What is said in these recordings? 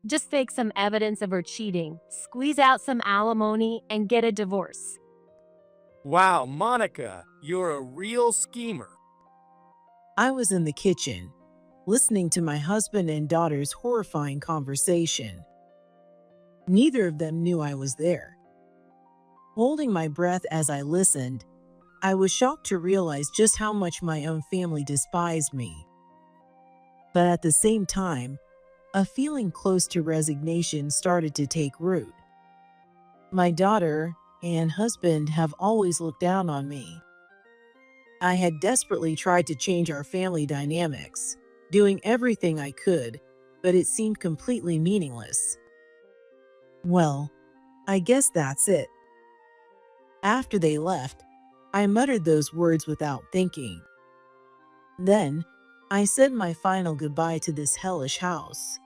Just fake some evidence of her cheating, squeeze out some alimony, and get a divorce. Wow, Monica, you're a real schemer. I was in the kitchen, listening to my husband and daughter's horrifying conversation. Neither of them knew I was there. Holding my breath as I listened, I was shocked to realize just how much my own family despised me. But at the same time, a feeling close to resignation started to take root. My daughter and husband have always looked down on me. I had desperately tried to change our family dynamics, doing everything I could, but it seemed completely meaningless. Well, I guess that's it. After they left, I muttered those words without thinking. Then, I said my final goodbye to this hellish house.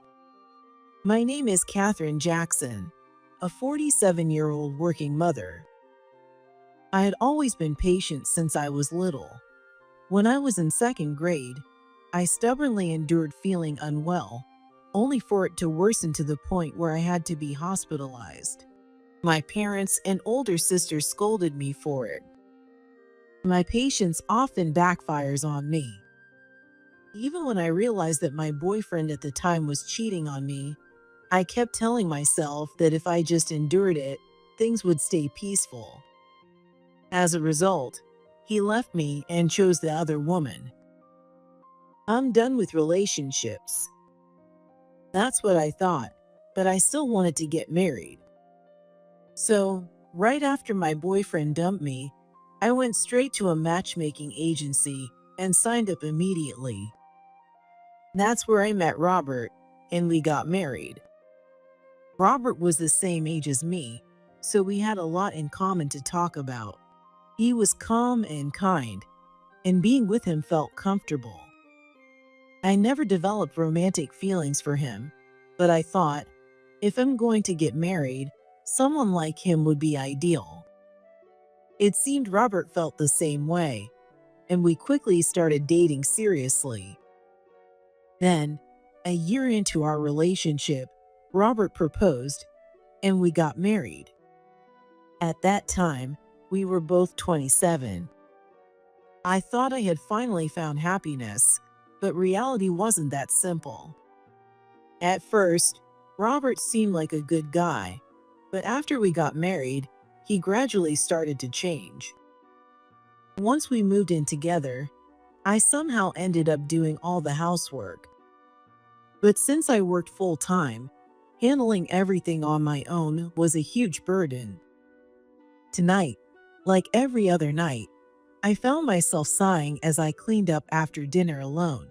My name is Katherine Jackson, a 47-year-old working mother. I had always been patient since I was little. When I was in second grade, I stubbornly endured feeling unwell, only for it to worsen to the point where I had to be hospitalized. My parents and older sister scolded me for it. My patience often backfires on me. Even when I realized that my boyfriend at the time was cheating on me, I kept telling myself that if I just endured it, things would stay peaceful. As a result, he left me and chose the other woman. I'm done with relationships. That's what I thought, but I still wanted to get married. So, right after my boyfriend dumped me, I went straight to a matchmaking agency and signed up immediately. That's where I met Robert, and we got married. Robert was the same age as me, so we had a lot in common to talk about. He was calm and kind, and being with him felt comfortable. I never developed romantic feelings for him, but I thought, if I'm going to get married, someone like him would be ideal. It seemed Robert felt the same way, and we quickly started dating seriously. Then, a year into our relationship, Robert proposed, and we got married. At that time, we were both 27. I thought I had finally found happiness, but reality wasn't that simple. At first, Robert seemed like a good guy, but after we got married, he gradually started to change. Once we moved in together, I somehow ended up doing all the housework. But since I worked full-time, handling everything on my own was a huge burden. Tonight, like every other night, I found myself sighing as I cleaned up after dinner alone.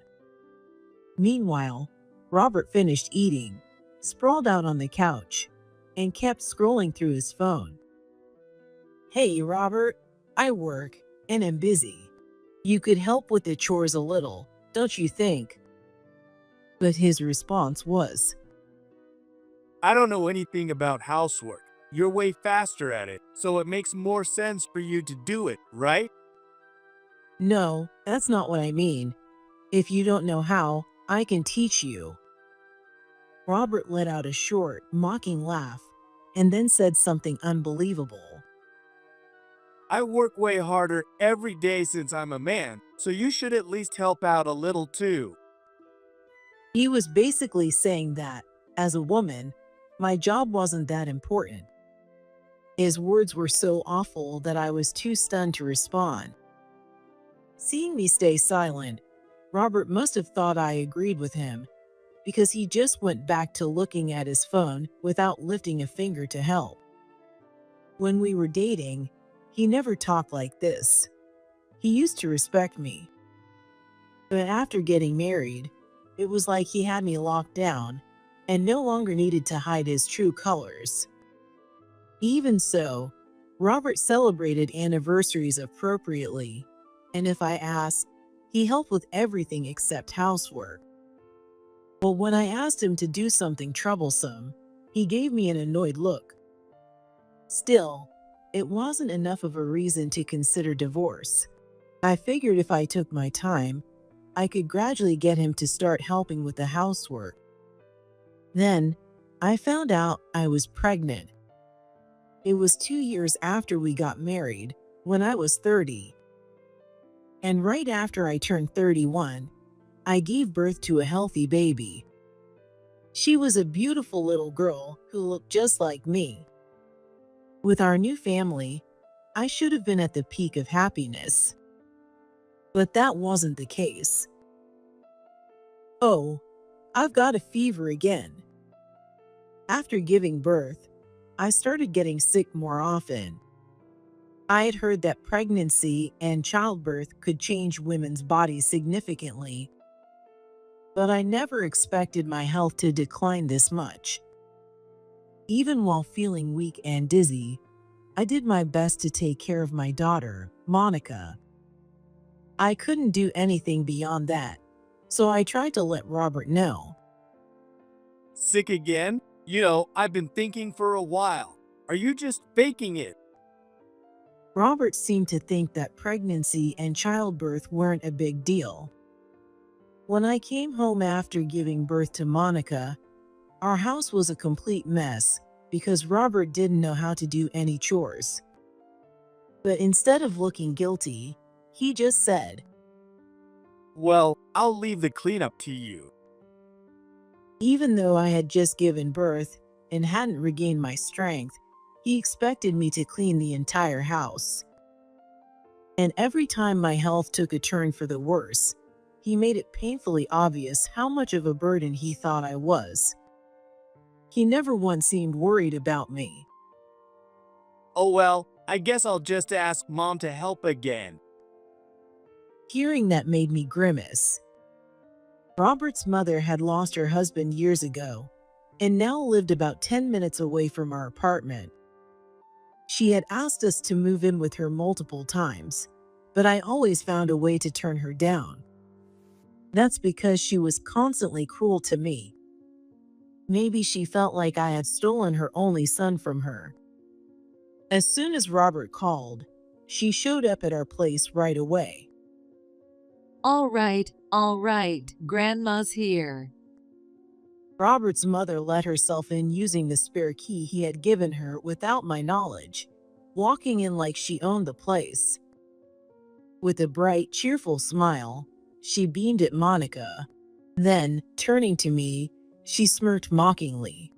Meanwhile, Robert finished eating, sprawled out on the couch, and kept scrolling through his phone. "Hey, Robert, I work and am busy. You could help with the chores a little, don't you think?" But his response was, I don't know anything about housework. You're way faster at it, so it makes more sense for you to do it, right? "No, that's not what I mean. If you don't know how, I can teach you." Robert let out a short, mocking laugh and then said something unbelievable. I work way harder every day since I'm a man, so you should at least help out a little too. He was basically saying that, as a woman, my job wasn't that important. His words were so awful that I was too stunned to respond. Seeing me stay silent, Robert must have thought I agreed with him, because he just went back to looking at his phone without lifting a finger to help. When we were dating, he never talked like this. He used to respect me. But after getting married, it was like he had me locked down and no longer needed to hide his true colors. Even so, Robert celebrated anniversaries appropriately, and if I asked, he helped with everything except housework. But when I asked him to do something troublesome, he gave me an annoyed look. Still, it wasn't enough of a reason to consider divorce. I figured if I took my time, I could gradually get him to start helping with the housework. Then, I found out I was pregnant. It was 2 years after we got married, when I was 30. And right after I turned 31, I gave birth to a healthy baby. She was a beautiful little girl who looked just like me. With our new family, I should have been at the peak of happiness. But that wasn't the case. Oh, I've got a fever again. After giving birth, I started getting sick more often. I had heard that pregnancy and childbirth could change women's bodies significantly, but I never expected my health to decline this much. Even while feeling weak and dizzy, I did my best to take care of my daughter, Monica. I couldn't do anything beyond that, so I tried to let Robert know. Sick again? I've been thinking for a while. Are you just faking it? Robert seemed to think that pregnancy and childbirth weren't a big deal. When I came home after giving birth to Monica, our house was a complete mess because Robert didn't know how to do any chores. But instead of looking guilty, he just said, Well, I'll leave the cleanup to you. even though I had just given birth and hadn't regained my strength, he expected me to clean the entire house. And every time my health took a turn for the worse, he made it painfully obvious how much of a burden he thought I was. He never once seemed worried about me. Oh well, I guess I'll just ask Mom to help again. Hearing that made me grimace. Robert's mother had lost her husband years ago and now lived about 10 minutes away from our apartment. She had asked us to move in with her multiple times, but I always found a way to turn her down. That's because she was constantly cruel to me. Maybe she felt like I had stolen her only son from her. As soon as Robert called, she showed up at our place right away. All right, Grandma's here. Robert's mother let herself in using the spare key he had given her without my knowledge, walking in like she owned the place. With a bright, cheerful smile, she beamed at Monica. Then, turning to me, she smirked mockingly.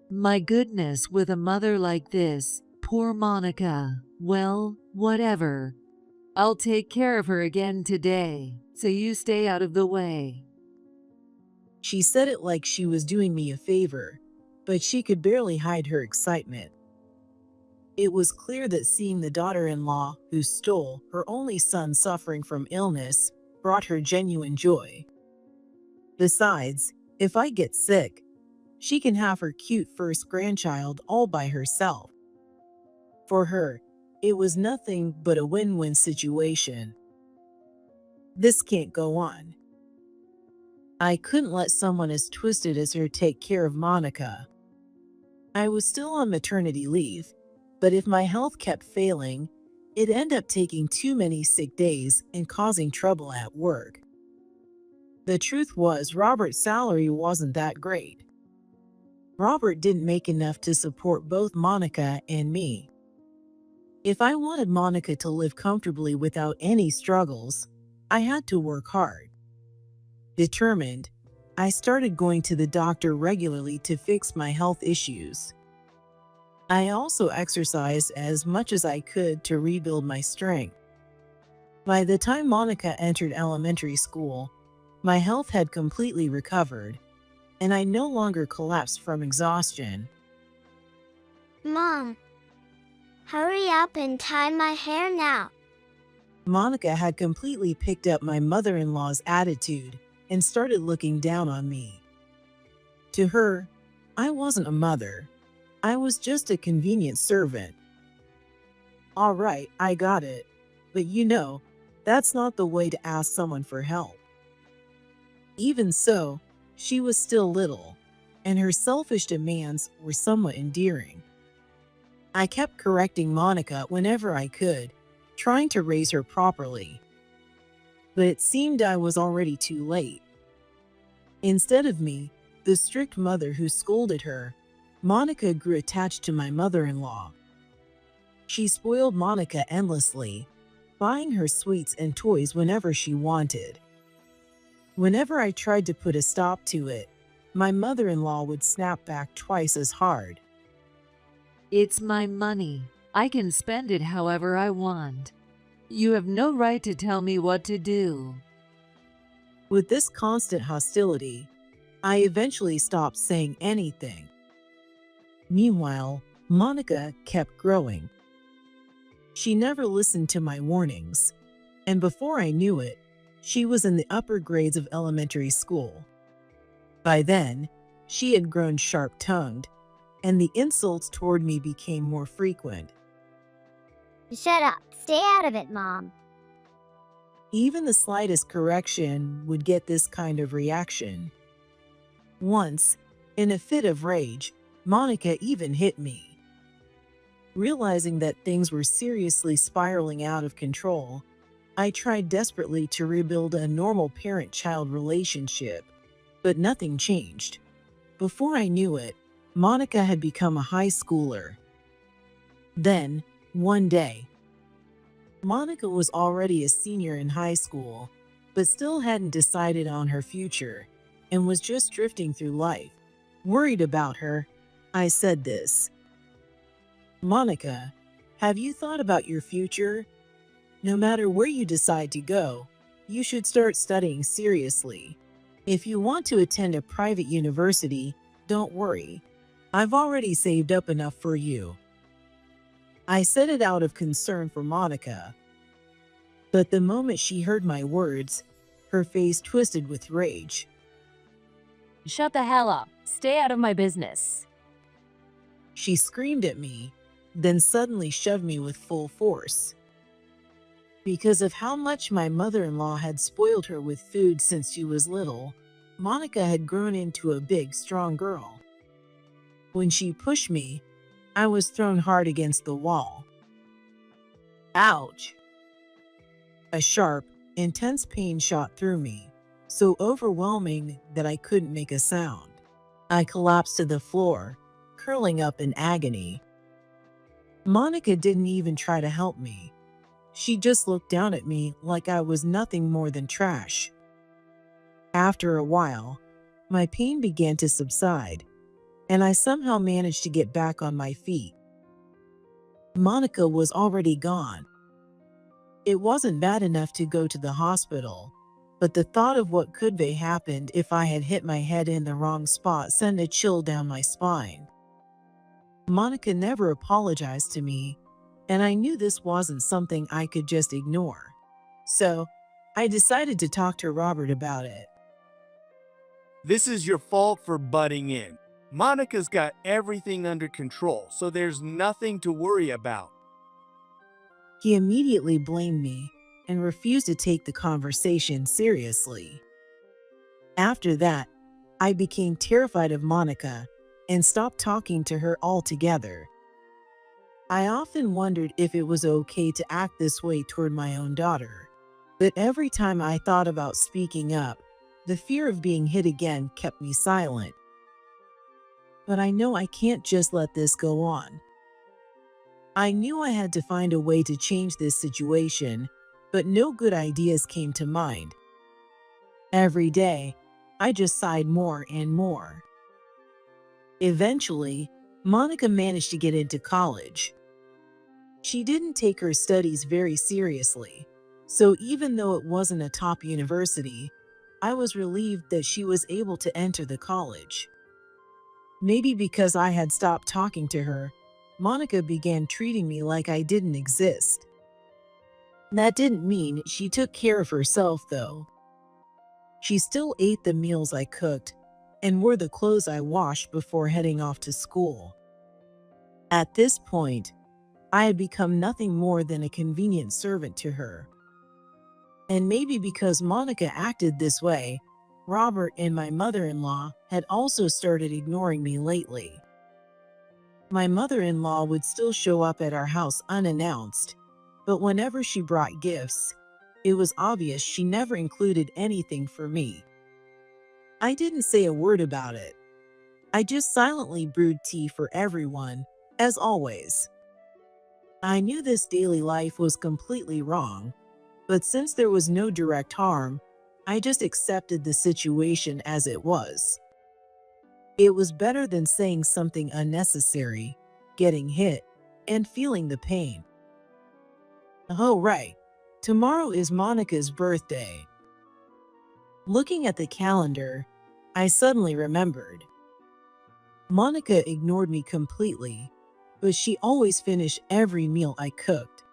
My goodness, with a mother like this, poor Monica. Well, whatever. I'll take care of her again today, so you stay out of the way. She said it like she was doing me a favor, but she could barely hide her excitement. It was clear that seeing the daughter-in-law who stole her only son suffering from illness brought her genuine joy. Besides, if I get sick, she can have her cute first grandchild all by herself. For her, it was nothing but a win-win situation. This can't go on. I couldn't let someone as twisted as her take care of Monica. I was still on maternity leave, but if my health kept failing, it'd end up taking too many sick days and causing trouble at work. The truth was, Robert's salary wasn't that great. Robert didn't make enough to support both Monica and me. If I wanted Monica to live comfortably without any struggles, I had to work hard. Determined, I started going to the doctor regularly to fix my health issues. I also exercised as much as I could to rebuild my strength. By the time Monica entered elementary school, my health had completely recovered, and I no longer collapsed from exhaustion. Mom, hurry up and tie my hair now. Monica had completely picked up my mother-in-law's attitude and started looking down on me. To her, I wasn't a mother. I was just a convenient servant. All right, I got it. But that's not the way to ask someone for help. Even so, she was still little, and her selfish demands were somewhat endearing. I kept correcting Monica whenever I could, trying to raise her properly. But it seemed I was already too late. Instead of me, the strict mother who scolded her, Monica grew attached to my mother-in-law. She spoiled Monica endlessly, buying her sweets and toys whenever she wanted. Whenever I tried to put a stop to it, my mother-in-law would snap back twice as hard. It's my money. I can spend it however I want. You have no right to tell me what to do. With this constant hostility, I eventually stopped saying anything. Meanwhile, Monica kept growing. She never listened to my warnings, and before I knew it, she was in the upper grades of elementary school. By then, she had grown sharp-tongued, and the insults toward me became more frequent. Shut up. Stay out of it, Mom. Even the slightest correction would get this kind of reaction. Once, in a fit of rage, Monica even hit me. Realizing that things were seriously spiraling out of control, I tried desperately to rebuild a normal parent-child relationship, but nothing changed. Before I knew it, Monica had become a high schooler. Then, one day, Monica was already a senior in high school, but still hadn't decided on her future and was just drifting through life. Worried about her, I said this. Monica, have you thought about your future? No matter where you decide to go, you should start studying seriously. If you want to attend a private university, don't worry. I've already saved up enough for you. I said it out of concern for Monica. But the moment she heard my words, her face twisted with rage. Shut the hell up. Stay out of my business. She screamed at me, then suddenly shoved me with full force. Because of how much my mother-in-law had spoiled her with food since she was little, Monica had grown into a big, strong girl. When she pushed me, I was thrown hard against the wall. Ouch! A sharp, intense pain shot through me, so overwhelming that I couldn't make a sound. I collapsed to the floor, curling up in agony. Monica didn't even try to help me. She just looked down at me like I was nothing more than trash. After a while, my pain began to subside, and I somehow managed to get back on my feet. Monica was already gone. It wasn't bad enough to go to the hospital, but the thought of what could have happened if I had hit my head in the wrong spot sent a chill down my spine. Monica never apologized to me, and I knew this wasn't something I could just ignore. So, I decided to talk to Robert about it. This is your fault for butting in. Monica's got everything under control, so there's nothing to worry about. He immediately blamed me and refused to take the conversation seriously. After that, I became terrified of Monica and stopped talking to her altogether. I often wondered if it was okay to act this way toward my own daughter, but every time I thought about speaking up, the fear of being hit again kept me silent. But I know I can't just let this go on. I knew I had to find a way to change this situation, but no good ideas came to mind. Every day, I just sighed more and more. Eventually, Monica managed to get into college. She didn't take her studies very seriously, so even though it wasn't a top university, I was relieved that she was able to enter the college. Maybe because I had stopped talking to her, Monica began treating me like I didn't exist. That didn't mean she took care of herself, though. She still ate the meals I cooked and wore the clothes I washed before heading off to school. At this point, I had become nothing more than a convenient servant to her. And maybe because Monica acted this way, Robert and my mother-in-law had also started ignoring me lately. My mother-in-law would still show up at our house unannounced, but whenever she brought gifts, it was obvious she never included anything for me. I didn't say a word about it. I just silently brewed tea for everyone, as always. I knew this daily life was completely wrong, but since there was no direct harm, I just accepted the situation as it was. It was better than saying something unnecessary, getting hit, and feeling the pain. Oh, right. Tomorrow is Monica's birthday. Looking at the calendar, I suddenly remembered. Monica ignored me completely, but she always finished every meal I cooked.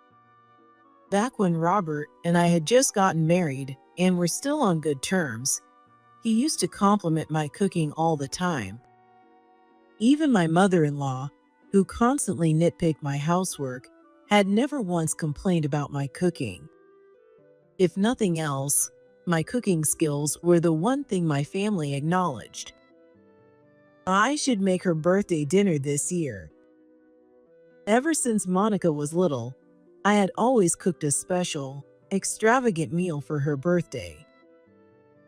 Back when Robert and I had just gotten married and were still on good terms, he used to compliment my cooking all the time. Even my mother-in-law, who constantly nitpicked my housework, had never once complained about my cooking. If nothing else, my cooking skills were the one thing my family acknowledged. I should make her birthday dinner this year. Ever since Monica was little, I had always cooked a special, extravagant meal for her birthday.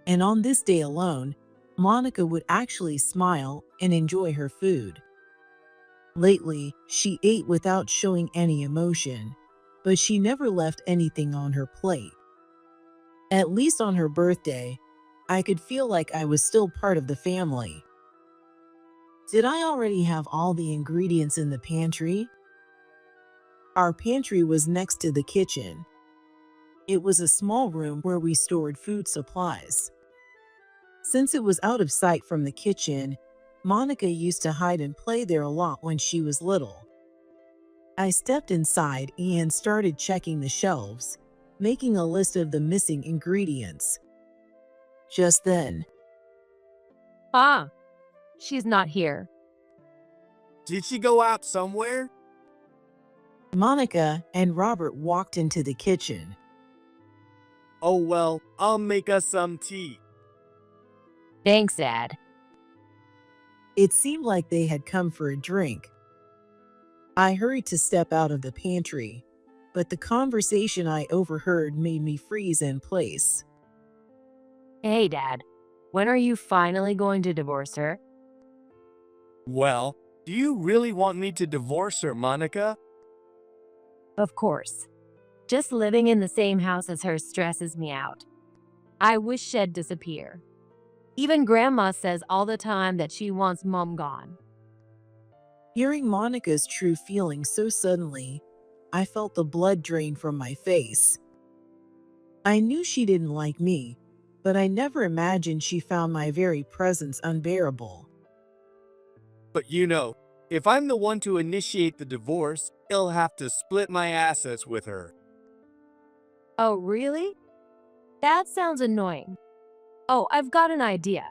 And on this day alone, Monica would actually smile and enjoy her food. Lately, she ate without showing any emotion, but she never left anything on her plate. At least on her birthday, I could feel like I was still part of the family. Did I already have all the ingredients in the pantry? Our pantry was next to the kitchen. It was a small room where we stored food supplies. Since it was out of sight from the kitchen, Monica used to hide and play there a lot when she was little. I stepped inside and started checking the shelves, making a list of the missing ingredients. Just then, Ah, she's not here. Did she go out somewhere? Monica and Robert walked into the kitchen. Oh well, I'll make us some tea. Thanks, Dad. It seemed like they had come for a drink. I hurried to step out of the pantry, but the conversation I overheard made me freeze in place. Hey, Dad. When are you finally going to divorce her? Well, do you really want me to divorce her, Monica? Of course. Just living in the same house as her stresses me out. I wish she'd disappear. Even Grandma says all the time that she wants Mom gone. Hearing Monica's true feelings so suddenly, I felt the blood drain from my face. I knew she didn't like me, but I never imagined she found my very presence unbearable. But you know, if I'm the one to initiate the divorce, he'll have to split my assets with her. Oh, really? That sounds annoying. Oh, I've got an idea.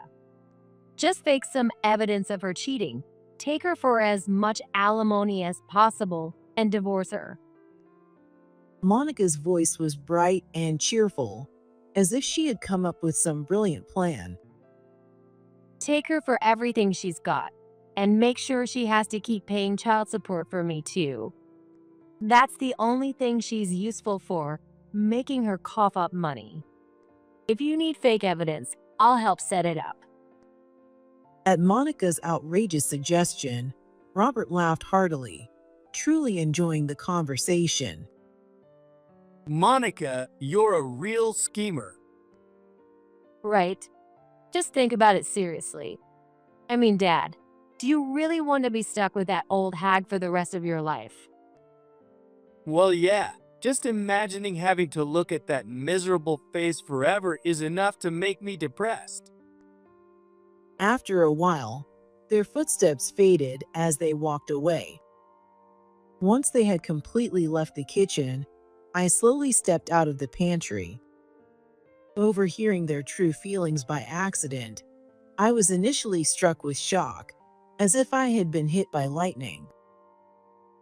Just fake some evidence of her cheating, take her for as much alimony as possible, and divorce her. Monica's voice was bright and cheerful, as if she had come up with some brilliant plan. Take her for everything she's got, and make sure she has to keep paying child support for me too. That's the only thing she's useful for, making her cough up money. If you need fake evidence, I'll help set it up. At Monica's outrageous suggestion, Robert laughed heartily, truly enjoying the conversation. Monica, you're a real schemer. Right? Just think about it seriously. I mean, Dad, do you really want to be stuck with that old hag for the rest of your life? Well, yeah, just imagining having to look at that miserable face forever is enough to make me depressed. After a while, their footsteps faded as they walked away. Once they had completely left the kitchen, I slowly stepped out of the pantry. Overhearing their true feelings by accident, I was initially struck with shock, as if I had been hit by lightning.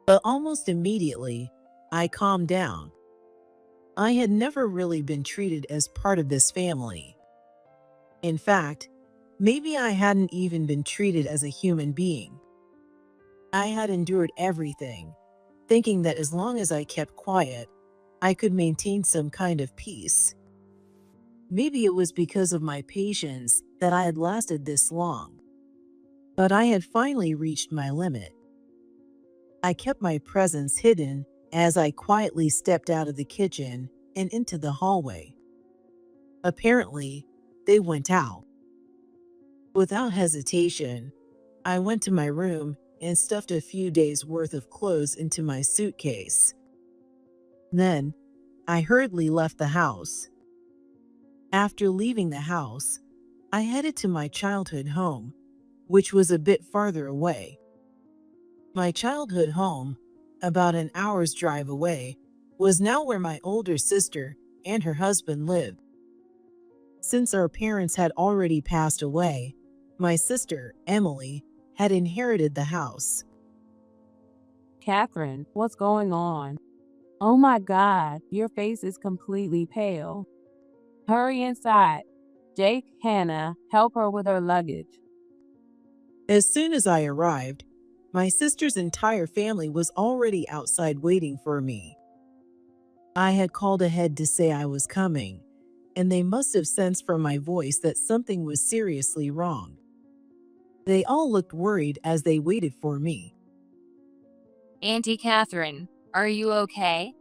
But almost immediately, I calmed down. I had never really been treated as part of this family. In fact, maybe I hadn't even been treated as a human being. I had endured everything, thinking that as long as I kept quiet, I could maintain some kind of peace. Maybe it was because of my patience that I had lasted this long. But I had finally reached my limit. I kept my presence hidden as I quietly stepped out of the kitchen and into the hallway. Apparently, they went out. Without hesitation, I went to my room and stuffed a few days' worth of clothes into my suitcase. Then, I hurriedly left the house. After leaving the house, I headed to my childhood home, which was a bit farther away. My childhood home, about an hour's drive away, was now where my older sister and her husband lived. Since our parents had already passed away, my sister, Emily, had inherited the house. Catherine, what's going on? Oh my God, your face is completely pale. Hurry inside. Jake, Hannah, help her with her luggage. As soon as I arrived, my sister's entire family was already outside waiting for me. I had called ahead to say I was coming, and they must have sensed from my voice that something was seriously wrong. They all looked worried as they waited for me. Auntie Catherine, are you okay?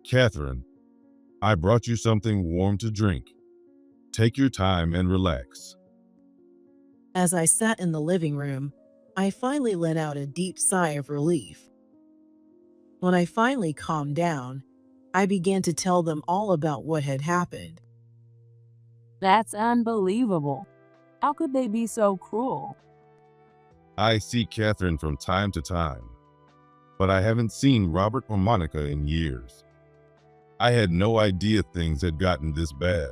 Catherine, I brought you something warm to drink. Take your time and relax. As I sat in the living room, I finally let out a deep sigh of relief. When I finally calmed down, I began to tell them all about what had happened. That's unbelievable. How could they be so cruel? I see Catherine from time to time, but I haven't seen Robert or Monica in years. I had no idea things had gotten this bad.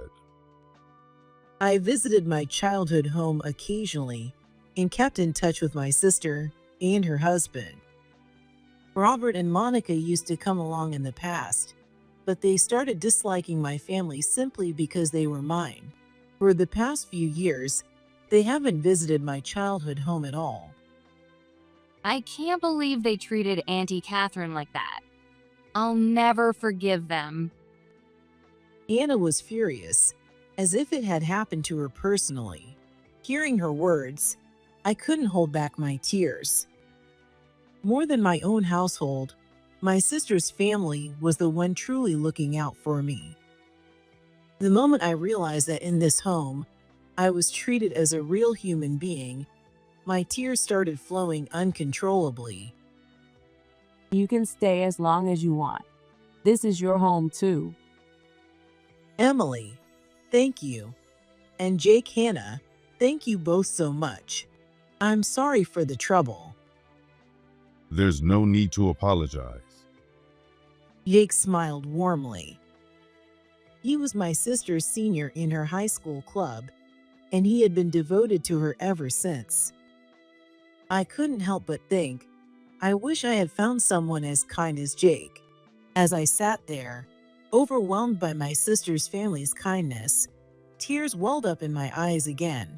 I visited my childhood home occasionally and kept in touch with my sister and her husband. Robert and Monica used to come along in the past, but they started disliking my family simply because they were mine. For the past few years, they haven't visited my childhood home at all. I can't believe they treated Auntie Catherine like that. I'll never forgive them. Anna was furious, as if it had happened to her personally. Hearing her words, I couldn't hold back my tears. More than my own household, my sister's family was the one truly looking out for me. The moment I realized that in this home, I was treated as a real human being, my tears started flowing uncontrollably. You can stay as long as you want. This is your home too. Emily, thank you. And Jake, Hannah, thank you both so much. I'm sorry for the trouble. There's no need to apologize. Jake smiled warmly. He was my sister's senior in her high school club, and he had been devoted to her ever since. I couldn't help but think, I wish I had found someone as kind as Jake. As I sat there, overwhelmed by my sister's family's kindness, tears welled up in my eyes again.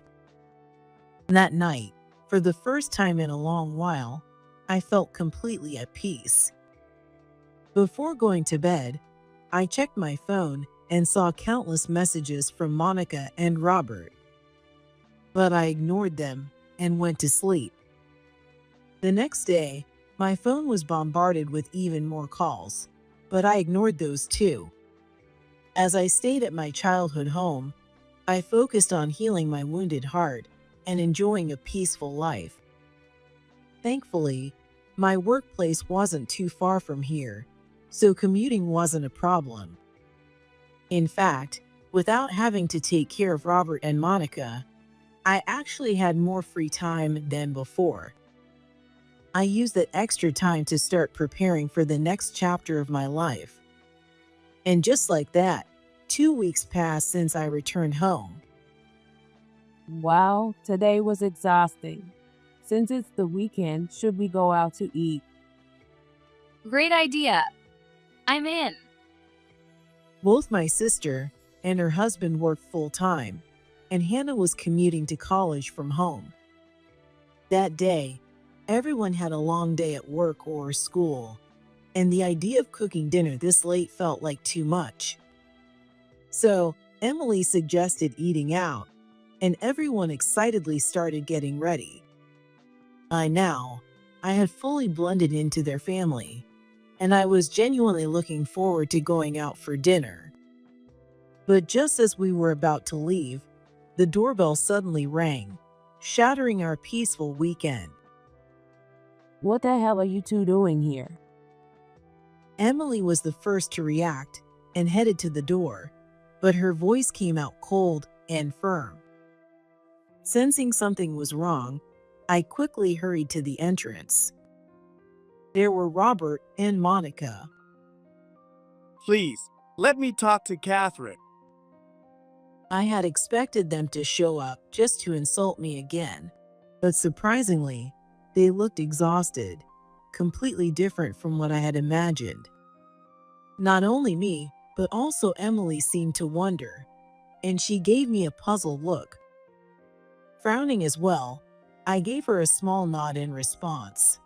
That night, for the first time in a long while, I felt completely at peace. Before going to bed, I checked my phone and saw countless messages from Monica and Robert. But I ignored them and went to sleep. The next day, my phone was bombarded with even more calls, but I ignored those too. As I stayed at my childhood home, I focused on healing my wounded heart and enjoying a peaceful life. Thankfully, my workplace wasn't too far from here, so commuting wasn't a problem. In fact, without having to take care of Robert and Monica, I actually had more free time than before. I used that extra time to start preparing for the next chapter of my life. And just like that, 2 weeks passed since I returned home. Wow, today was exhausting. Since it's the weekend, should we go out to eat? Great idea. I'm in. Both my sister and her husband worked full-time, and Hannah was commuting to college from home. That day, everyone had a long day at work or school, and the idea of cooking dinner this late felt like too much. So, Emily suggested eating out, and everyone excitedly started getting ready. I had fully blended into their family, and I was genuinely looking forward to going out for dinner. But just as we were about to leave, the doorbell suddenly rang, shattering our peaceful weekend. What the hell are you two doing here? Emily was the first to react and headed to the door, but her voice came out cold and firm. Sensing something was wrong, I quickly hurried to the entrance. There were Robert and Monica. Please, let me talk to Catherine. I had expected them to show up just to insult me again, but surprisingly, they looked exhausted, completely different from what I had imagined. Not only me, but also Emily seemed to wonder, and she gave me a puzzled look. Frowning as well, I gave her a small nod in response.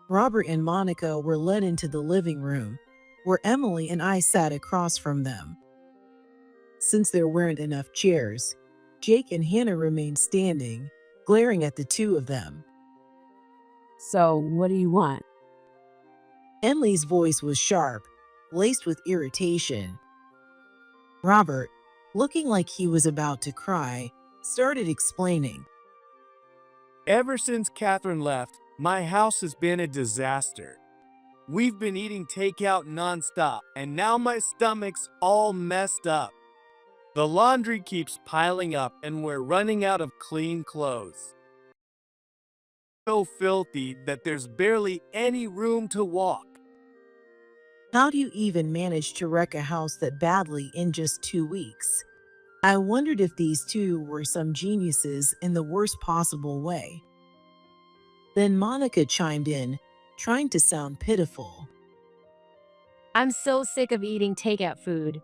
Robert and Monica were led into the living room, where Emily and I sat across from them. Since there weren't enough chairs, Jake and Hannah remained standing, glaring at the two of them. So, what do you want? Emily's voice was sharp, laced with irritation. Robert, looking like he was about to cry, started explaining. Ever since Catherine left, my house has been a disaster. We've been eating takeout nonstop, and now my stomach's all messed up. The laundry keeps piling up, and we're running out of clean clothes. So filthy that there's barely any room to walk. How do you even manage to wreck a house that badly in just 2 weeks? I wondered if these two were some geniuses in the worst possible way. Then Monica chimed in, trying to sound pitiful. I'm so sick of eating takeout food.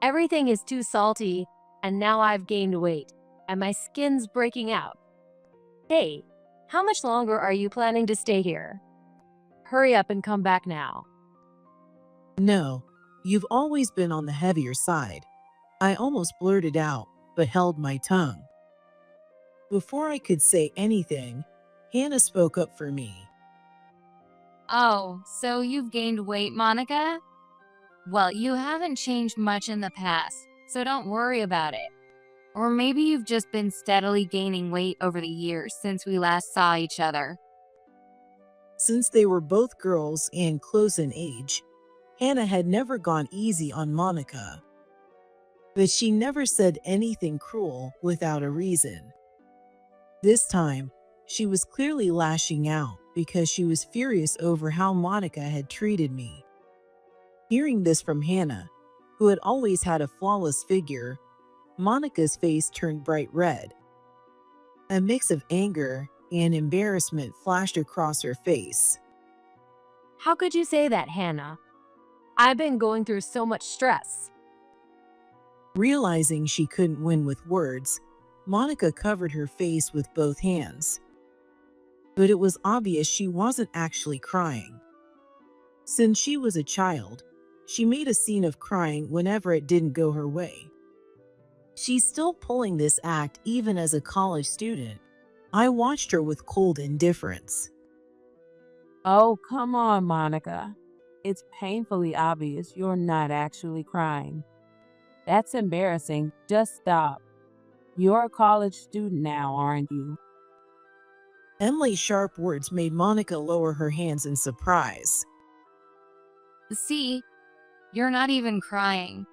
Everything is too salty, and now I've gained weight, and my skin's breaking out. Hey, how much longer are you planning to stay here? Hurry up and come back now. No, you've always been on the heavier side. I almost blurted out, but held my tongue. Before I could say anything, Hannah spoke up for me. Oh, so you've gained weight, Monica? Well, you haven't changed much in the past, so don't worry about it. Or maybe you've just been steadily gaining weight over the years since we last saw each other. Since they were both girls and close in age, Hannah had never gone easy on Monica. But she never said anything cruel without a reason. This time, she was clearly lashing out because she was furious over how Monica had treated me. Hearing this from Hannah, who had always had a flawless figure, Monica's face turned bright red. A mix of anger and embarrassment flashed across her face. How could you say that, Hannah? I've been going through so much stress. Realizing she couldn't win with words, Monica covered her face with both hands. But it was obvious she wasn't actually crying. Since she was a child, she made a scene of crying whenever it didn't go her way. She's still pulling this act even as a college student. I watched her with cold indifference. Oh, come on, Monica. It's painfully obvious you're not actually crying. That's embarrassing. Just stop. You're a college student now, aren't you? Emily's sharp words made Monica lower her hands in surprise. See, you're not even crying.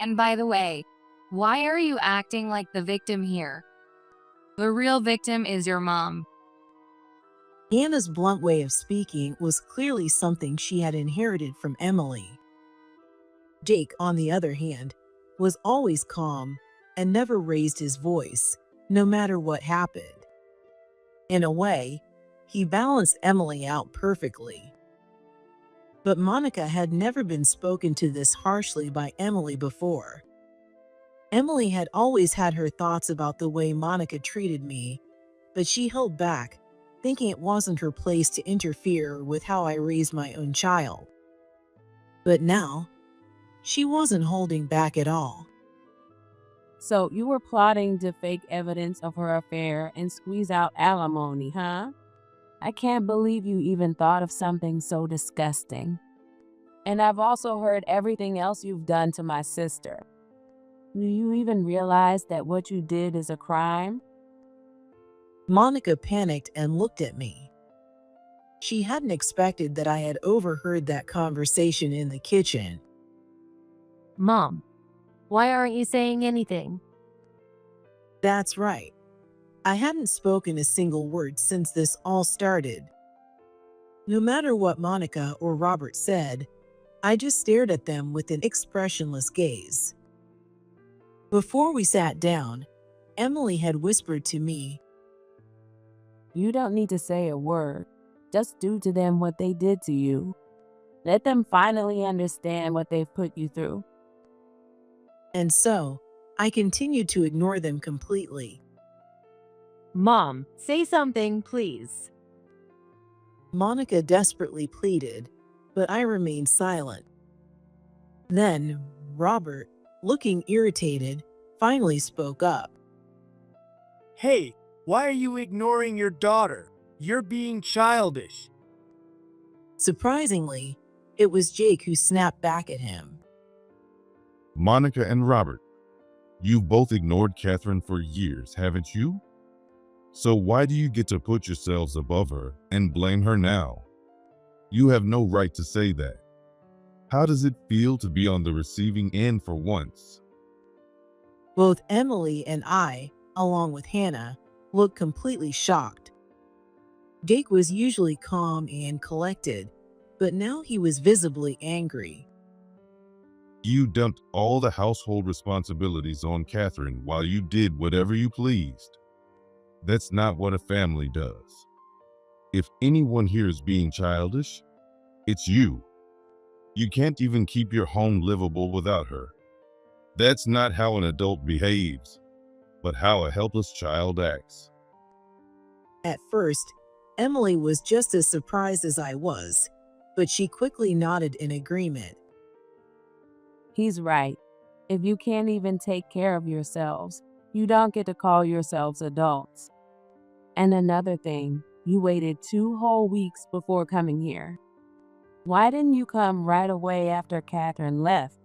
And by the way, why are you acting like the victim here? The real victim is your mom. Hannah's blunt way of speaking was clearly something she had inherited from Emily. Jake, on the other hand, was always calm and never raised his voice, no matter what happened. In a way, he balanced Emily out perfectly. But Monica had never been spoken to this harshly by Emily before. Emily had always had her thoughts about the way Monica treated me, but she held back, thinking it wasn't her place to interfere with how I raised my own child. But now, she wasn't holding back at all. So you were plotting to fake evidence of her affair and squeeze out alimony, huh? I can't believe you even thought of something so disgusting. And I've also heard everything else you've done to my sister. Do you even realize that what you did is a crime? Monica panicked and looked at me. She hadn't expected that I had overheard that conversation in the kitchen. Mom, why aren't you saying anything? That's right. I hadn't spoken a single word since this all started. No matter what Monica or Robert said, I just stared at them with an expressionless gaze. Before we sat down, Emily had whispered to me, You don't need to say a word. Just do to them what they did to you. Let them finally understand what they've put you through. and so I continued to ignore them completely. Mom, say something, please. Monica desperately pleaded, but I remained silent. Then Robert, looking irritated, finally spoke up. Hey, why are you ignoring your daughter? You're being childish. Surprisingly, it was Jake who snapped back at him. Monica and Robert, you've both ignored Catherine for years, haven't you? So why do you get to put yourselves above her and blame her now? You have no right to say that. How does it feel to be on the receiving end for once? Both Emily and I, along with Hannah, looked completely shocked. Jake was usually calm and collected, but now he was visibly angry. You dumped all the household responsibilities on Catherine while you did whatever you pleased. That's not what a family does. If anyone here is being childish, it's you. You can't even keep your home livable without her. That's not how an adult behaves, but how a helpless child acts. At first, Emily was just as surprised as I was, but she quickly nodded in agreement. He's right. If you can't even take care of yourselves, you don't get to call yourselves adults. And another thing, you waited 2 whole weeks before coming here. Why didn't you come right away after Catherine left?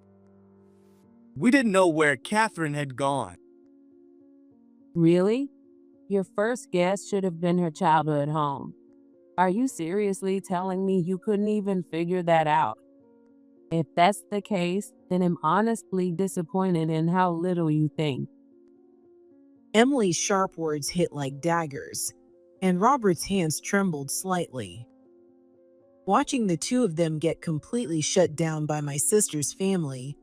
We didn't know where Catherine had gone. Really? Your first guess should have been her childhood home. Are you seriously telling me you couldn't even figure that out? If that's the case, then I'm honestly disappointed in how little you think. Emily's sharp words hit like daggers, and Robert's hands trembled slightly. Watching the two of them get completely shut down by my sister's family,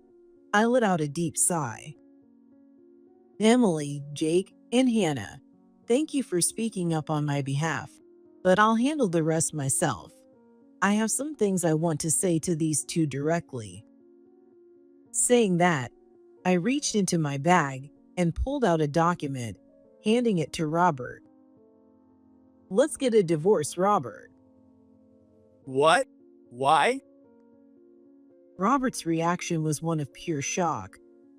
I let out a deep sigh. Emily, Jake, and Hannah, thank you for speaking up on my behalf, but I'll handle the rest myself. I have some things I want to say to these two directly. Saying that, I reached into my bag and pulled out a document, handing it to Robert. Let's get a divorce, Robert. What? Why? Robert's reaction was one of pure shock,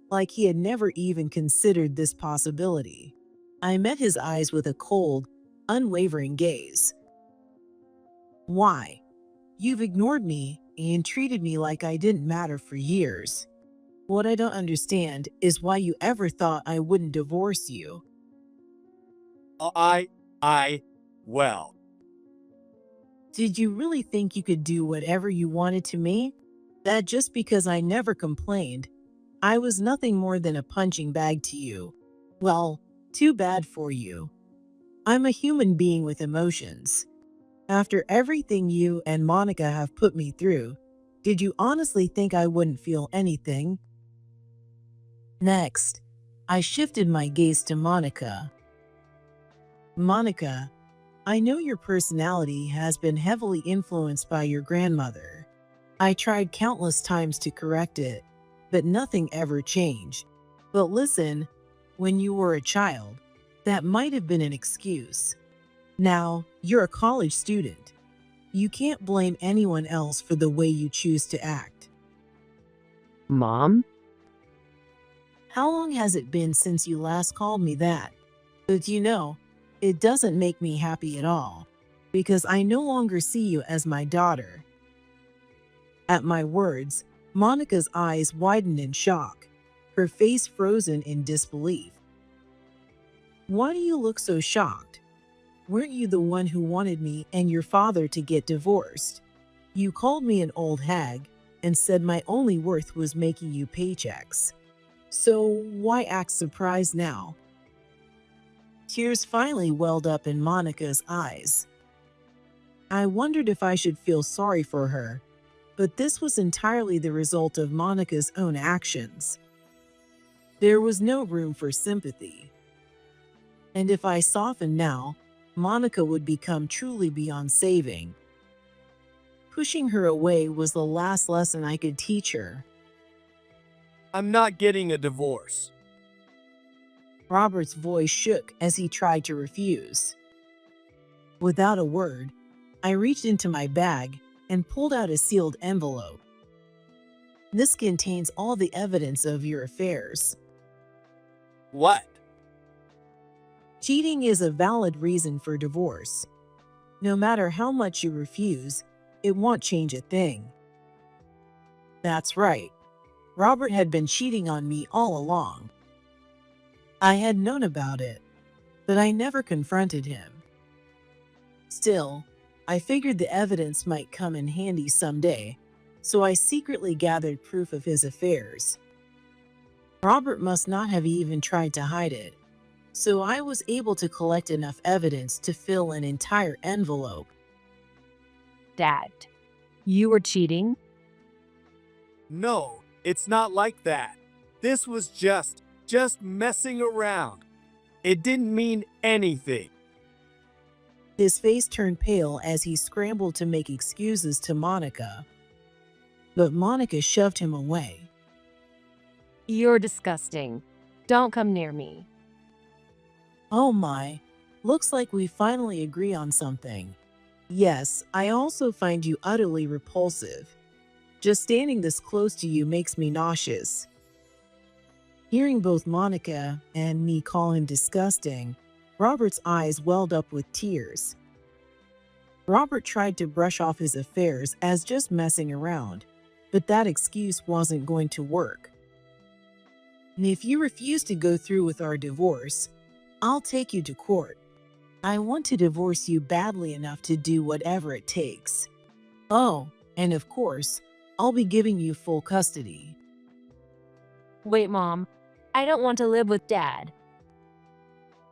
like he had never even considered this possibility. I met his eyes with a cold, unwavering gaze. Why? You've ignored me and treated me like I didn't matter for years. What I don't understand is why you ever thought I wouldn't divorce you. Well, Did you really think you could do whatever you wanted to me? That just because I never complained, I was nothing more than a punching bag to you. Well, too bad for you. I'm a human being with emotions. After everything you and Monica have put me through, did you honestly think I wouldn't feel anything? Next, I shifted my gaze to Monica. Monica, I know your personality has been heavily influenced by your grandmother. I tried countless times to correct it, but nothing ever changed. But listen, when you were a child, that might have been an excuse. Now, you're a college student. You can't blame anyone else for the way you choose to act. Mom? How long has it been since you last called me that? But it doesn't make me happy at all, because I no longer see you as my daughter." At my words, Monica's eyes widened in shock, her face frozen in disbelief. "Why do you look so shocked? Weren't you the one who wanted me and your father to get divorced? You called me an old hag and said my only worth was making you paychecks. So why act surprised now?" Tears finally welled up in Monica's eyes. I wondered if I should feel sorry for her, but this was entirely the result of Monica's own actions. There was no room for sympathy. And if I softened now, Monica would become truly beyond saving. Pushing her away was the last lesson I could teach her. I'm not getting a divorce. Robert's voice shook as he tried to refuse. Without a word, I reached into my bag and pulled out a sealed envelope. "This contains all the evidence of your affairs." What? Cheating is a valid reason for divorce. No matter how much you refuse, it won't change a thing. That's right. Robert had been cheating on me all along. I had known about it, but I never confronted him. Still, I figured the evidence might come in handy someday, so I secretly gathered proof of his affairs. Robert must not have even tried to hide it, so I was able to collect enough evidence to fill an entire envelope. Dad, you were cheating? No, it's not like that. This was just messing around. It didn't mean anything. His face turned pale as he scrambled to make excuses to Monica. But Monica shoved him away. You're disgusting. Don't come near me. Oh my, looks like we finally agree on something. Yes, I also find you utterly repulsive. Just standing this close to you makes me nauseous. Hearing both Monica and me call him disgusting, Robert's eyes welled up with tears. Robert tried to brush off his affairs as just messing around, but that excuse wasn't going to work. "And if you refuse to go through with our divorce, I'll take you to court. I want to divorce you badly enough to do whatever it takes. Oh, and of course, I'll be giving you full custody." Wait, Mom. I don't want to live with Dad.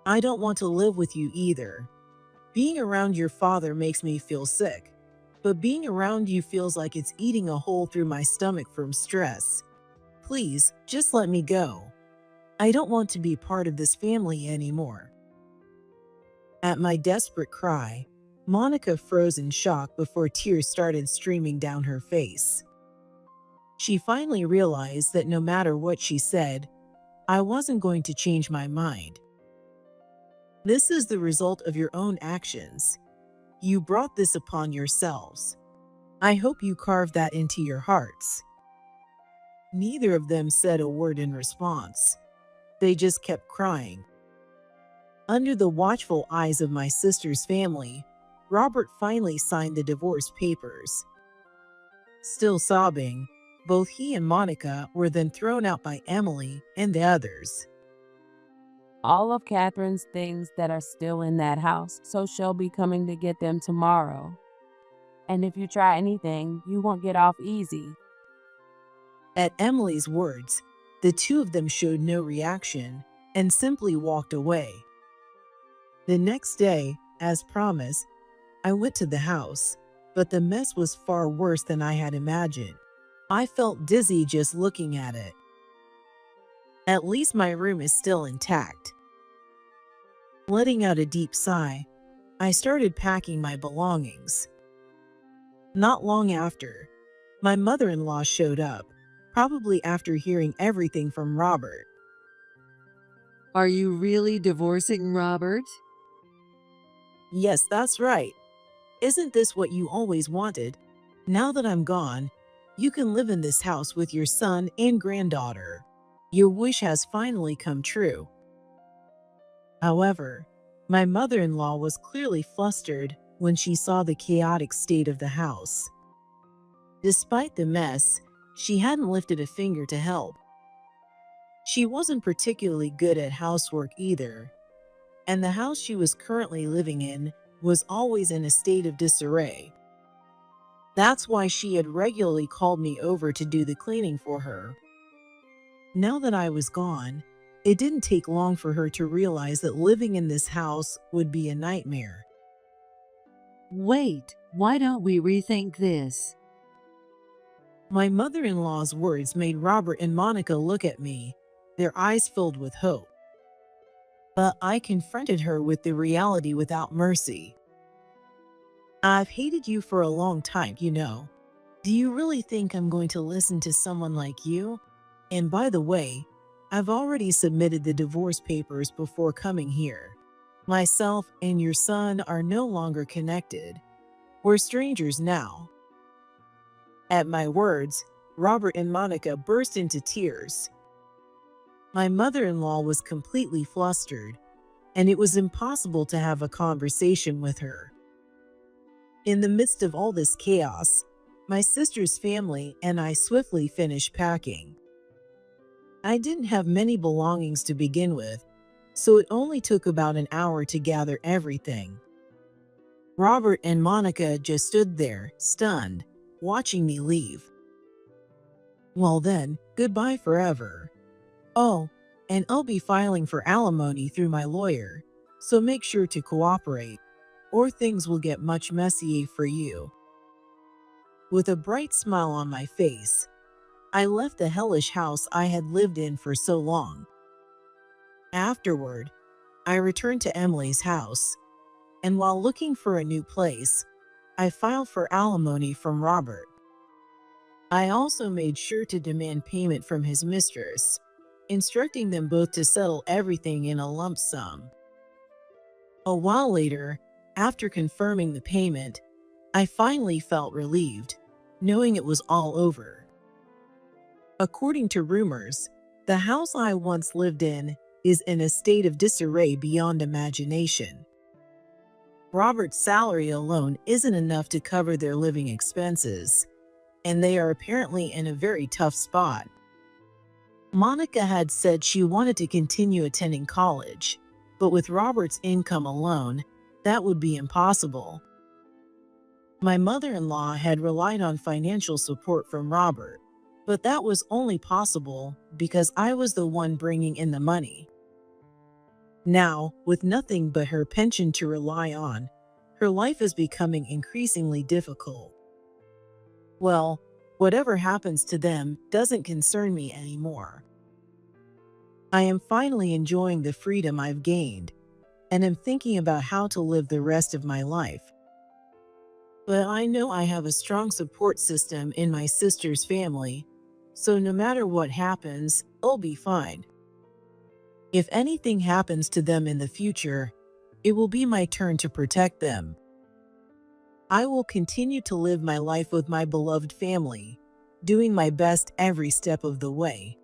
"I don't want to live with you either. Being around your father makes me feel sick, but being around you feels like it's eating a hole through my stomach from stress. Please, just let me go. I don't want to be part of this family anymore." At my desperate cry, Monica froze in shock before tears started streaming down her face. She finally realized that no matter what she said, I wasn't going to change my mind. "This is the result of your own actions. You brought this upon yourselves. I hope you carved that into your hearts." Neither of them said a word in response. They just kept crying. Under the watchful eyes of my sister's family, Robert finally signed the divorce papers. Still sobbing, both he and Monica were then thrown out by Emily and the others. All of Catherine's things that are still in that house, so she'll be coming to get them tomorrow. And if you try anything, you won't get off easy. At Emily's words, the two of them showed no reaction and simply walked away. The next day, as promised, I went to the house, but the mess was far worse than I had imagined. I felt dizzy just looking at it. At least my room is still intact. Letting out a deep sigh, I started packing my belongings. Not long after, my mother-in-law showed up, probably after hearing everything from Robert. Are you really divorcing Robert? "Yes, that's right. Isn't this what you always wanted? Now that I'm gone, you can live in this house with your son and granddaughter." Your wish has finally come true. However, my mother-in-law was clearly flustered when she saw the chaotic state of the house. Despite the mess, she hadn't lifted a finger to help. She wasn't particularly good at housework either, and the house she was currently living in was always in a state of disarray. That's why she had regularly called me over to do the cleaning for her. Now that I was gone, it didn't take long for her to realize that living in this house would be a nightmare. Wait, why don't we rethink this? My mother-in-law's words made Robert and Monica look at me, their eyes filled with hope. But I confronted her with the reality without mercy. I've hated you for a long time, you know. Do you really think I'm going to listen to someone like you? And by the way, I've already submitted the divorce papers before coming here. Myself and your son are no longer connected. We're strangers now. At my words, Robert and Monica burst into tears. My mother-in-law was completely flustered, and it was impossible to have a conversation with her. In the midst of all this chaos, my sister's family and I swiftly finished packing. I didn't have many belongings to begin with, so it only took about an hour to gather everything. Robert and Monica just stood there, stunned, watching me leave. Well then, goodbye forever. Oh, and I'll be filing for alimony through my lawyer, so make sure to cooperate, or things will get much messier for you. With a bright smile on my face, I left the hellish house I had lived in for so long. Afterward, I returned to Emily's house, and while looking for a new place, I filed for alimony from Robert. I also made sure to demand payment from his mistress, instructing them both to settle everything in a lump sum. A while later, after confirming the payment, I finally felt relieved, knowing it was all over. According to rumors, the house I once lived in is in a state of disarray beyond imagination. Robert's salary alone isn't enough to cover their living expenses, and they are apparently in a very tough spot. Monica had said she wanted to continue attending college, but with Robert's income alone, that would be impossible. My mother-in-law had relied on financial support from Robert, but that was only possible because I was the one bringing in the money. Now, with nothing but her pension to rely on, her life is becoming increasingly difficult. Well, whatever happens to them doesn't concern me anymore. I am finally enjoying the freedom I've gained, and am thinking about how to live the rest of my life. But I know I have a strong support system in my sister's family, so no matter what happens, I'll be fine. If anything happens to them in the future, it will be my turn to protect them. I will continue to live my life with my beloved family, doing my best every step of the way.